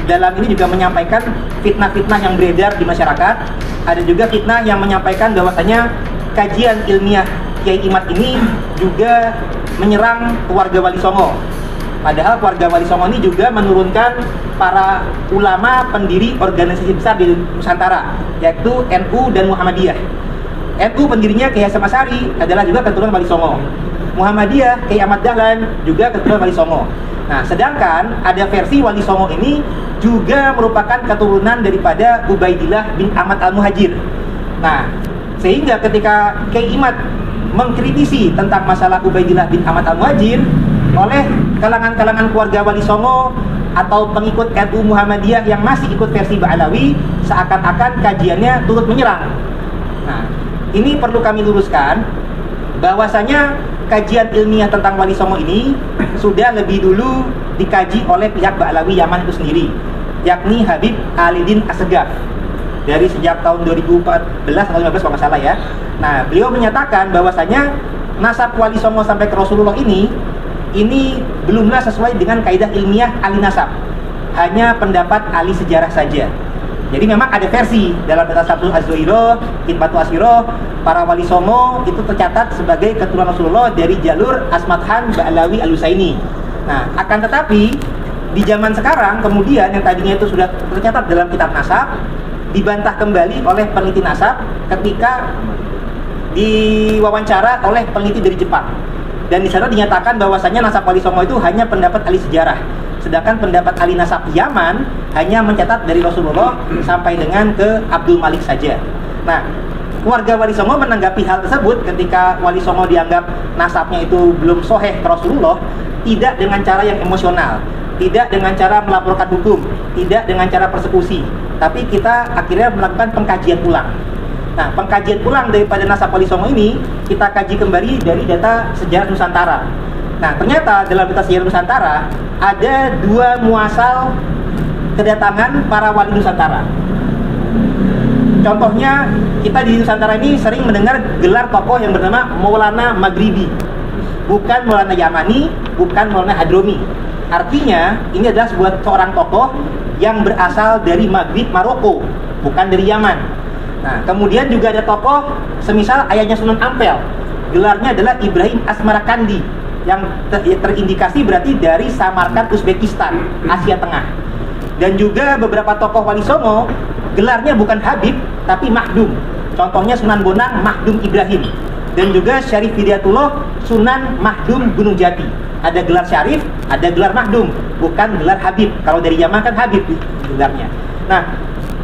dalam ini juga menyampaikan fitnah-fitnah yang beredar di masyarakat. Ada juga fitnah yang menyampaikan bahwasanya kajian ilmiah Kiai Imad ini juga menyerang keluarga Wali Songo. Padahal keluarga Wali Songo ini juga menurunkan para ulama pendiri organisasi besar di Nusantara, yaitu NU dan Muhammadiyah. NU pendirinya Kiai Hasyim Asy'ari adalah juga keturunan Wali Songo. Muhammadiyah Kiai Ahmad Dahlan juga keturunan Wali Songo. Nah, sedangkan ada versi Wali Songo ini juga merupakan keturunan daripada Ubaidillah bin Ahmad Al-Muhajir. Nah, sehingga ketika Kiai Imad mengkritisi tentang masalah Ubaidillah bin Ahmad Al-Muhajir oleh kalangan-kalangan keluarga Wali Songo atau pengikut NU Muhammadiyah yang masih ikut versi Ba'alawi, seakan-akan kajiannya turut menyerang. Nah, ini perlu kami luruskan bahwasanya kajian ilmiah tentang Wali Songo ini sudah lebih dulu dikaji oleh pihak Ba'alawi Yaman itu sendiri, yakni Habib Alidin Assegaf dari sejak tahun 2014 atau 2015 kalau nggak salah ya. Nah, beliau menyatakan bahwasanya nasab Wali Songo sampai ke Rasulullah ini belumlah sesuai dengan kaidah ilmiah ahli nasab, hanya pendapat ahli sejarah saja. Jadi memang ada versi dalam data Sabtul Az-Zuhairah, Kitbatu Asyirah, para Wali Songo itu tercatat sebagai keturunan Rasulullah dari jalur Asmat Khan Ba'alawi Al-Husaini. Nah, akan tetapi di zaman sekarang kemudian yang tadinya itu sudah tercatat dalam kitab nasab dibantah kembali oleh peneliti nasab ketika diwawancara oleh peneliti dari Jepang. Dan di sana dinyatakan bahwasanya nasab Wali Songo itu hanya pendapat ahli sejarah, sedangkan pendapat ahli nasab Yaman hanya mencatat dari Rasulullah sampai dengan ke Abdul Malik saja. Nah, keluarga Wali Songo menanggapi hal tersebut ketika Wali Songo dianggap nasabnya itu belum soheh ke Rasulullah, tidak dengan cara yang emosional, tidak dengan cara melaporkan hukum, tidak dengan cara persekusi, tapi kita akhirnya melakukan pengkajian ulang. Nah, pengkajian ulang daripada nasab Wali Songo ini kita kaji kembali dari data sejarah Nusantara. Nah, ternyata dalam data sejarah Nusantara ada dua muasal kedatangan para wali Nusantara. Contohnya, kita di Nusantara ini sering mendengar gelar tokoh yang bernama Maulana Maghribi. Bukan Maulana Yamani, bukan Maulana Hadromi. Artinya, ini adalah seorang tokoh yang berasal dari Maghrib, Maroko, bukan dari Yaman. Nah, kemudian juga ada tokoh semisal ayahnya Sunan Ampel, gelarnya adalah Ibrahim Asmarakandi, yang terindikasi berarti dari Samarkand, Uzbekistan, Asia Tengah. Dan juga beberapa tokoh Wali Songo gelarnya bukan Habib tapi Mahdum. Contohnya Sunan Bonang Mahdum Ibrahim, dan juga Syarif Hidayatullah Sunan Mahdum Gunung Jati. Ada gelar Syarif, ada gelar Mahdum, bukan gelar Habib. Kalau dari Yaman kan Habib gelarnya. Nah,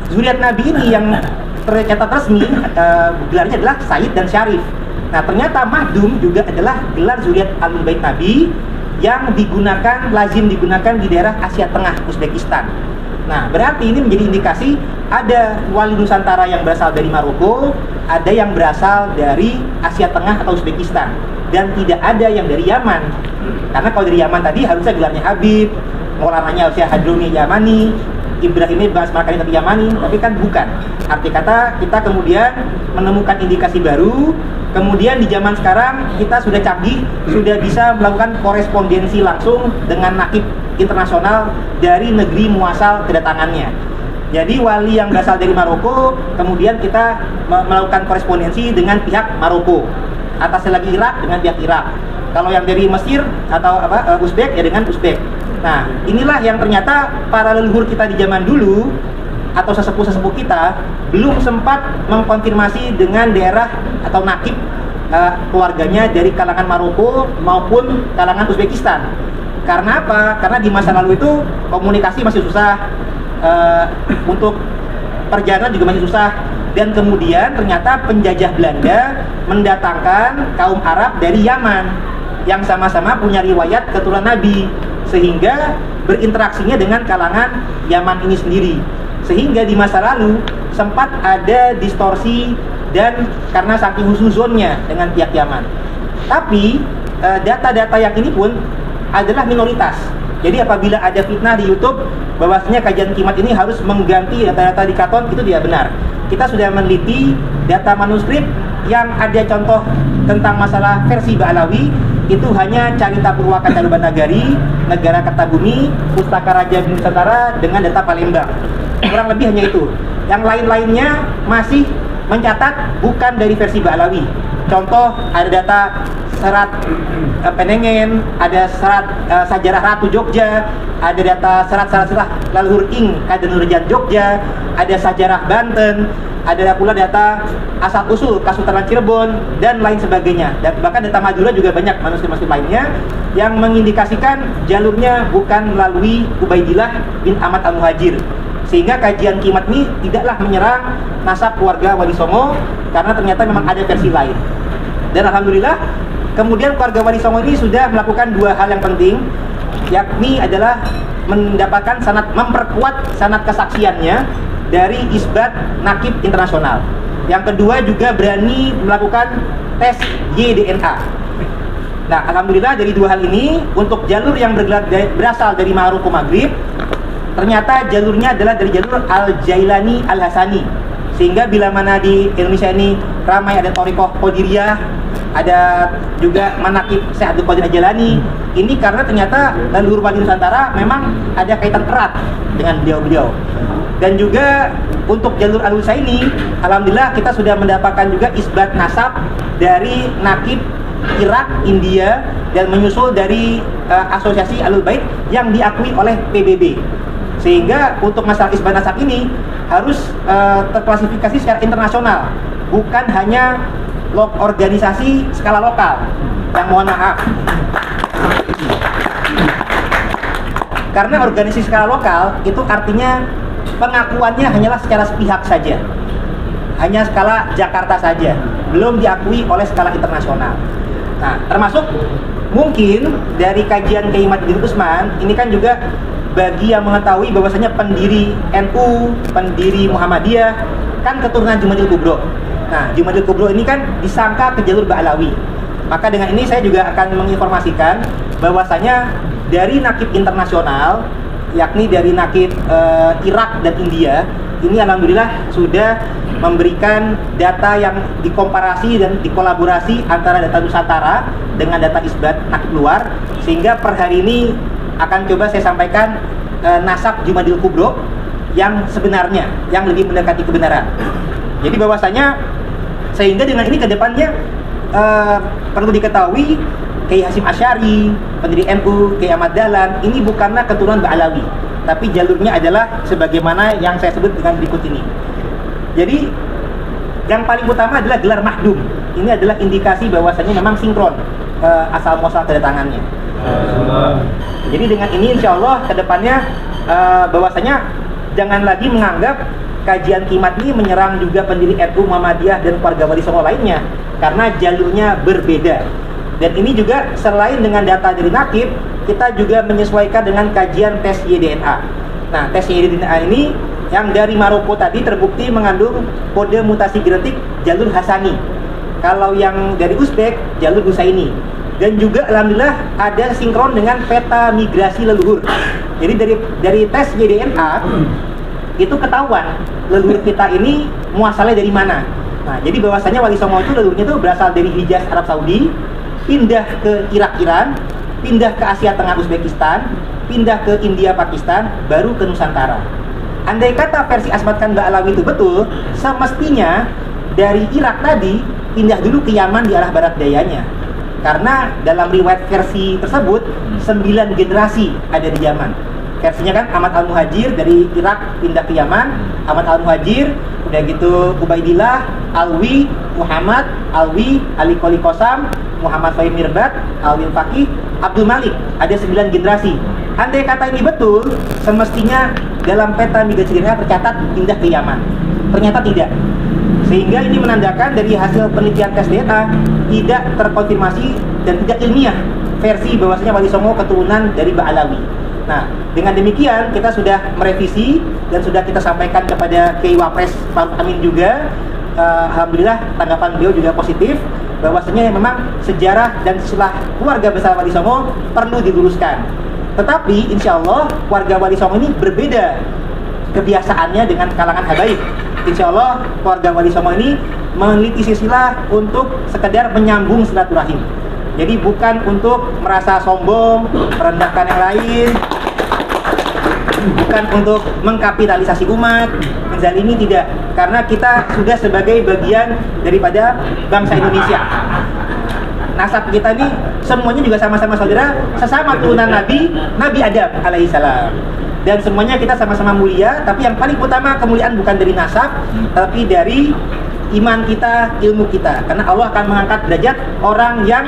zuriat Nabi ini yang tercatat resmi gelarnya adalah Said dan Syarif. Nah, ternyata Mahdum juga adalah gelar zuriat Ahlul Bait Nabi yang lazim digunakan di daerah Asia Tengah, Uzbekistan. Nah, berarti ini menjadi indikasi ada wali Nusantara yang berasal dari Maroko, ada yang berasal dari Asia Tengah atau Uzbekistan, dan tidak ada yang dari Yaman. Karena kalau dari Yaman tadi harusnya gelarnya Habib, Maulananya harusnya Hadromi Yamani, Ibrahim ini bahas Markani tapi Yamani, tapi kan bukan. Arti kata kita kemudian menemukan indikasi baru. Kemudian di zaman sekarang kita sudah canggih, sudah bisa melakukan korespondensi langsung dengan nakib internasional dari negeri muasal kedatangannya. Jadi wali yang berasal dari Maroko, kemudian kita melakukan korespondensi dengan pihak Maroko. Atasnya lagi Irak dengan pihak Irak. Kalau yang dari Mesir atau Uzbek ya dengan Uzbek. Nah, inilah yang ternyata para leluhur kita di zaman dulu atau sesepuh-sesepuh kita belum sempat mengkonfirmasi dengan daerah atau nakib keluarganya dari kalangan Maroko maupun kalangan Uzbekistan. Karena apa? Karena di masa lalu itu komunikasi masih susah, untuk perjalanan juga masih susah, dan kemudian ternyata penjajah Belanda mendatangkan kaum Arab dari Yaman yang sama-sama punya riwayat keturunan Nabi, sehingga berinteraksinya dengan kalangan Yaman ini sendiri. Sehingga di masa lalu sempat ada distorsi dan karena saking husnuzonnya dengan pihak Yaman. Tapi data-data yang ini pun adalah minoritas. Jadi apabila ada fitnah di YouTube bahwasanya kajian Kimat ini harus mengganti data-data di Katon, itu tidak benar. Kita sudah meneliti data manuskrip yang ada contoh tentang masalah versi Ba'alawi itu hanya Carita Purwaka Carubanagari, Negara Kertabumi, Pustaka Raja Nusantara dengan data Palembang. Kurang lebih hanya itu. Yang lain-lainnya masih mencatat bukan dari versi Ba'alawi. Contoh, ada data serat Penengen, ada serat Sajarah Ratu Jogja, ada data serat-serat leluhur Ing Kadenurjan Jogja, ada Sajarah Banten, ada pula data asal-usul Kasultanan Cirebon, dan lain sebagainya. Dan bahkan data Madura juga banyak manuskrip-manuskrip lainnya yang mengindikasikan jalurnya bukan melalui Ubaidillah bin Ahmad Al-Muhajir. Sehingga kajian Kimat ini tidaklah menyerang nasab keluarga Wali Songo, karena ternyata memang ada versi lain. Dan alhamdulillah kemudian keluarga Wali Songo ini sudah melakukan dua hal yang penting, yakni adalah mendapatkan sanad, memperkuat sanad kesaksiannya dari isbat nakib internasional. Yang kedua juga berani melakukan tes YDNA. Nah, alhamdulillah dari dua hal ini, untuk jalur yang berasal dari Maroko Maghrib, ternyata jalurnya adalah dari jalur Al-Jailani Al-Hasani. Sehingga bila mana di Indonesia ini ramai ada Thariqah Qadiriyah, ada juga manakib Syekh Abdul Qadir Al-Jailani, ini karena ternyata leluhur Wali Nusantara memang ada kaitan erat dengan beliau-beliau. Dan juga untuk jalur Al-Husaini, alhamdulillah kita sudah mendapatkan juga isbat nasab dari nakib Irak, India, dan menyusul dari asosiasi Ahlul Bait yang diakui oleh PBB. Sehingga untuk masalah isbat nasab ini harus terklasifikasi secara internasional, bukan hanya organisasi skala lokal. Yang mohon maaf, karena organisasi skala lokal itu artinya pengakuannya hanyalah secara sepihak saja, hanya skala Jakarta saja, belum diakui oleh skala internasional. Nah, termasuk mungkin dari kajian Kiai Ma'ruf Usman ini kan juga bagi yang mengetahui bahwasanya pendiri NU, pendiri Muhammadiyah kan keturunan Jumadil Kubro. Nah, Jumadil Kubro ini kan disangka ke jalur Ba'alawi. Maka dengan ini saya juga akan menginformasikan bahwasanya dari nakib internasional, yakni dari nakib Irak dan India, ini alhamdulillah sudah memberikan data yang dikomparasi dan dikolaborasi antara data Nusantara dengan data isbat nakib luar, sehingga per hari ini akan coba saya sampaikan nasab Jumadil Kubro yang sebenarnya, yang lebih mendekati kebenaran. Jadi bahwasanya sehingga dengan ini ke depannya perlu diketahui Kiai Hasyim Asy'ari, pendiri NU, Kiai Ahmad Dahlan, ini bukanlah keturunan Ba'alawi, tapi jalurnya adalah sebagaimana yang saya sebut dengan berikut ini. Jadi yang paling utama adalah gelar mahdum. Ini adalah indikasi bahwasanya memang sinkron asal muasal kedatangannya. Jadi dengan ini insya Allah ke depannya bahwasanya jangan lagi menganggap kajian Kimat ini menyerang juga pendiri NU, Muhammadiyah, dan keluarga Wali Songo lainnya, karena jalurnya berbeda. Dan ini juga selain dengan data dari nakib, kita juga menyesuaikan dengan kajian tes YDNA. Nah, tes YDNA ini yang dari Maroko tadi terbukti mengandung kode mutasi genetik jalur Hasani. Kalau yang dari Uzbek, jalur Husaini. Dan juga alhamdulillah ada sinkron dengan peta migrasi leluhur. Jadi dari tes YDNA itu ketahuan leluhur kita ini muasalnya dari mana. Nah, jadi bahwasanya Wali Songo itu leluhurnya itu berasal dari Hijaz Arab Saudi, pindah ke Irak Iran, pindah ke Asia Tengah Uzbekistan, pindah ke India Pakistan, baru ke Nusantara. Andai kata versi Asmatkan Ba'alawi itu betul, semestinya dari Irak tadi pindah dulu ke Yaman di arah barat dayanya. Karena dalam riwayat versi tersebut 9 generasi ada di Yaman. Versinya kan Ahmad Al-Muhajir dari Irak pindah ke Yaman, Ahmad Al-Muhajir, udah gitu Ubaidillah, Alwi, Muhammad, Alwi, Ali Qoli Qasam, Muhammad Fahim Mirbat, Alwi Faqih, Abdul Malik, ada 9 generasi. Andai kata ini betul, semestinya dalam peta migrasi tercatat pindah ke Yaman. Ternyata tidak. Sehingga ini menandakan dari hasil penelitian tes DNA tidak terkonfirmasi dan tidak ilmiah versi bahwasanya Wali Songo keturunan dari Ba'alawi. Nah, dengan demikian kita sudah merevisi dan sudah kita sampaikan kepada Kiai Wapres Faruk Amin juga. Alhamdulillah tanggapan beliau juga positif bahwasanya memang sejarah dan silsilah keluarga besar Wali Songo perlu diluruskan. Tetapi insya Allah keluarga Wali Songo ini berbeda kebiasaannya dengan kalangan habaib. Insya Allah keluarga Wali Songo ini meneliti silsilah untuk sekedar menyambung silaturahim. Jadi bukan untuk merasa sombong, merendahkan yang lain, bukan untuk mengkapitalisasi umat, menzalimi, tidak. Karena kita sudah sebagai bagian daripada bangsa Indonesia. Nasab kita ini semuanya juga sama-sama saudara, sesama turunan Nabi Adam alaihissalam. Dan semuanya kita sama-sama mulia, tapi yang paling utama kemuliaan bukan dari nasab, tapi dari iman kita, ilmu kita. Karena Allah akan mengangkat derajat orang yang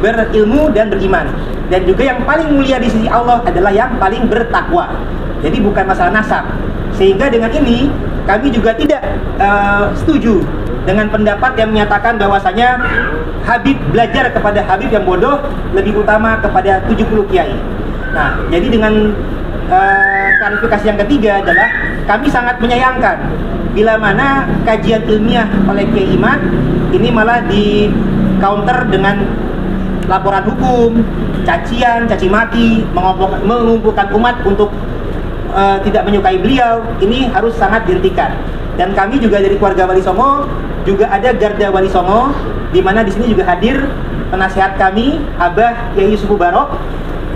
berilmu dan beriman. Dan juga yang paling mulia di sisi Allah adalah yang paling bertakwa. Jadi bukan masalah nasab. Sehingga dengan ini kami juga tidak setuju dengan pendapat yang menyatakan bahwasanya Habib belajar kepada Habib yang bodoh lebih utama kepada 70 kiai. Nah, jadi dengan klarifikasi yang ketiga adalah kami sangat menyayangkan bila mana kajian ilmiah oleh Kiai Iman ini malah di counter dengan laporan hukum, cacian, caci maki, mengumpulkan umat untuk tidak menyukai beliau. Ini harus sangat dihentikan. Dan kami juga dari keluarga Wali Songo juga ada Garda Wali Songo, di mana di sini juga hadir penasihat kami Abah Kiai Yusuf Barok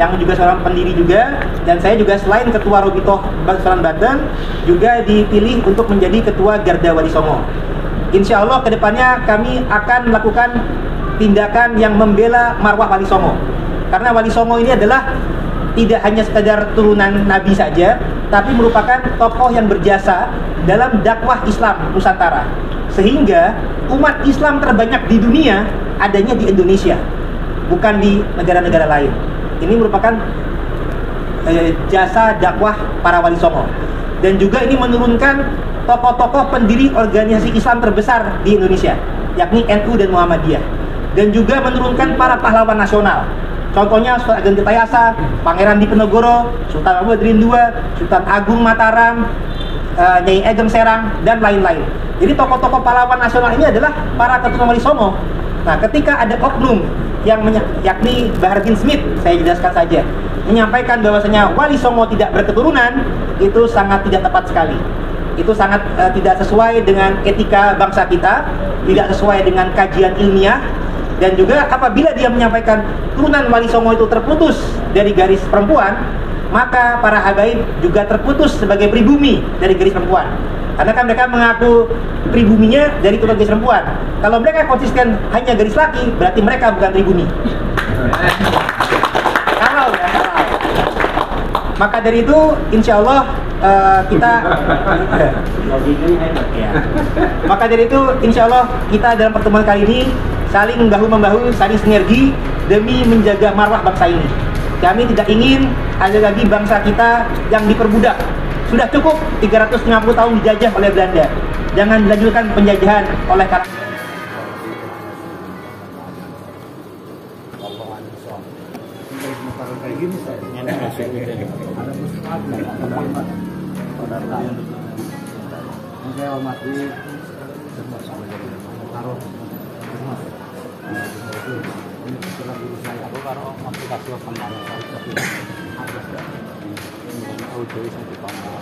yang juga seorang pendiri juga, dan saya juga selain ketua Robitoh Bangsawan Banten juga dipilih untuk menjadi ketua Garda Wali Songo. Insya Allah kedepannya kami akan melakukan tindakan yang membela marwah Wali Songo, karena Wali Songo ini adalah tidak hanya sekedar turunan Nabi saja, tapi merupakan tokoh yang berjasa dalam dakwah Islam Nusantara, sehingga umat Islam terbanyak di dunia adanya di Indonesia, bukan di negara-negara lain. Ini merupakan jasa dakwah para Wali Songo, dan juga ini menurunkan tokoh-tokoh pendiri organisasi Islam terbesar di Indonesia, yakni NU dan Muhammadiyah, dan juga menurunkan para pahlawan nasional. Contohnya Sultan Ageng Tirtayasa, Pangeran Diponegoro, Sultan Abu Badrin II, Sultan Agung Mataram, Nyai Ageng Serang, dan lain-lain. Jadi tokoh-tokoh pahlawan nasional ini adalah para keturunan Wali Songo. Nah, ketika ada oknum yang yakni Bahar bin Smith, saya jelaskan saja, menyampaikan bahwasanya Wali Songo tidak berketurunan, itu sangat tidak tepat sekali. Itu sangat tidak sesuai dengan etika bangsa kita, tidak sesuai dengan kajian ilmiah. Dan juga apabila dia menyampaikan turunan Wali Songo itu terputus dari garis perempuan, maka para habaib juga terputus sebagai pribumi dari garis perempuan. Karena kan mereka mengaku pribuminya dari turun garis perempuan. Kalau mereka konsisten hanya garis laki, berarti mereka bukan pribumi. Kalau ya, kalau. Maka dari itu, insya Allah kita maka dari itu, insya Allah kita dalam pertemuan kali ini saling bahu-membahu, saling sinergi demi menjaga marwah bangsa ini. Kami tidak ingin ada lagi bangsa kita yang diperbudak. Sudah cukup 350 tahun dijajah oleh Belanda. Jangan dilanjutkan penjajahan oleh karakter. Kayak gini saya hormati taruh ini setelah diri saya aku karo aplikasi kembang audio saya dipanggil